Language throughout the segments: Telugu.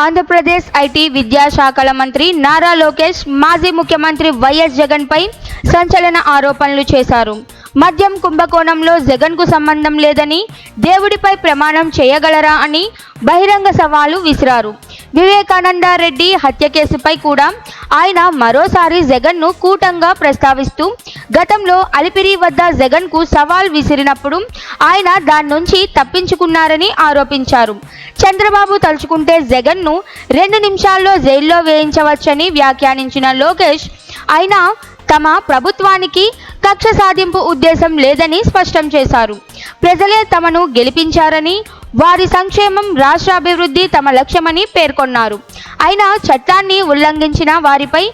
ఆంధ్రప్రదేశ్ ఐటీ విద్యాశాఖల మంత్రి నారా లోకేష్ మాజీ ముఖ్యమంత్రి వైఎస్ జగన్పై సంచలన ఆరోపణలు చేశారు. మద్యం కుంభకోణంలో జగన్కు సంబంధం లేదని, దేవుడిపై ప్రమాణం చేయగలరా అని బహిరంగ సవాలు విసిరారు. వివేకానంద రెడ్డి హత్య కేసుపై కూడా ఆయన మరోసారి జగన్ను కూటంగా ప్రస్తావిస్తూ, గతంలో అలిపిరి వద్ద జగన్కు సవాల్ విసిరినప్పుడు ఆయన దాని నుంచి తప్పించుకున్నారని ఆరోపించారు. చంద్రబాబు తలుచుకుంటే జగన్ను 2 నిమిషాల్లో జైల్లో వేయించవచ్చని వ్యాఖ్యానించిన లోకేష్, అయినా తమ ప్రభుత్వానికి కక్ష సాధింపు ఉద్దేశం లేదని స్పష్టం చేశారు. ప్రజలే తమను గెలిపించారని, వారి సంక్షేమం, రాష్ట్ర అభివృద్ధి తమ లక్ష్యమని పేర్కొన్నారు. అయినా చట్టాన్ని ఉల్లంఘించిన వారిపై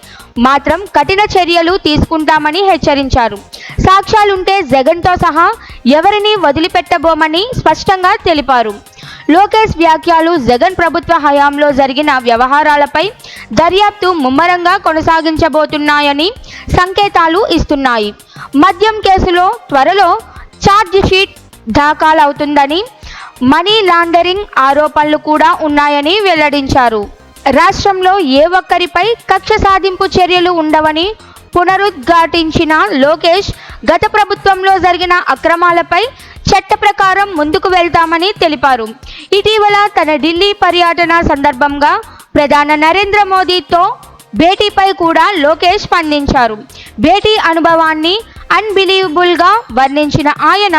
మాత్రం కఠిన చర్యలు తీసుకుంటామని హెచ్చరించారు. సాక్ష్యాలుంటే జగన్తో సహా ఎవరిని వదిలిపెట్టబోమని స్పష్టంగా తెలిపారు. లోకేష్ వ్యాఖ్యలు జగన్ ప్రభుత్వ హయాంలో జరిగిన వ్యవహారాలపై దర్యాప్తు ముమ్మరంగా కొనసాగించబోతున్నాయని సంకేతాలు ఇస్తున్నాయి. మద్యం కేసులో త్వరలో ఛార్జ్ షీట్ దాఖలవుతుందని, మనీ లాండరింగ్ ఆరోపణలు కూడా ఉన్నాయని వెల్లడించారు. రాష్ట్రంలో ఏ ఒక్కరిపై కక్ష సాధింపు చర్యలు ఉండవని పునరుద్ఘాటించిన లోకేష్, గత ప్రభుత్వంలో జరిగిన అక్రమాలపై చట్ట ప్రకారం ముందుకు వెళ్తామని తెలిపారు. ఇటీవల తన ఢిల్లీ పర్యటన సందర్భంగా ప్రధాని నరేంద్ర మోదీతో భేటీపై కూడా లోకేష్ స్పందించారు. భేటీ అనుభవాన్ని అన్బిలీవబుల్గా వర్ణించిన ఆయన,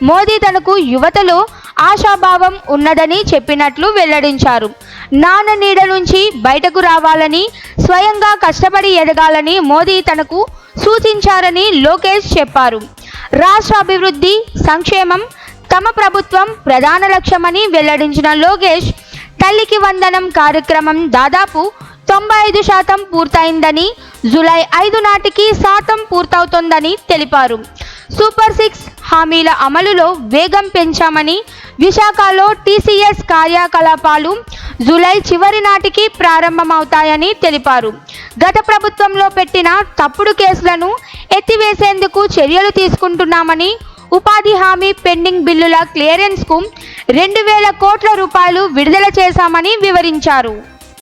మోదీ తనకు యువతలో ఆశాభావం ఉన్నదని చెప్పినట్లు వెల్లడించారు. నాన్న నీడ నుంచి బయటకు రావాలని, స్వయంగా కష్టపడి ఎదగాలని మోదీ తనకు సూచించారని లోకేష్ చెప్పారు. రాష్ట్ర అభివృద్ధి, సంక్షేమం తమ ప్రభుత్వం ప్రధాన లక్ష్యమని వెల్లడించిన లోకేష్, తల్లికి వందనం కార్యక్రమం దాదాపు 95% పూర్తయిందని, జూలై 5 నాటికి శాతం పూర్తవుతోందని తెలిపారు. సూపర్ 6 హామీల అమలులో వేగం పెంచామని, విశాఖలో టీసీఎస్ కార్యకలాపాలు జూలై చివరి నాటికి ప్రారంభమవుతాయని తెలిపారు. గత ప్రభుత్వంలో పెట్టిన తప్పుడు కేసులను ఎత్తివేసేందుకు చర్యలు తీసుకుంటున్నామని, ఉపాధి హామీ పెండింగ్ బిల్లుల క్లియరెన్స్కు 2,000 కోట్ల రూపాయలు విడుదల చేశామని వివరించారు.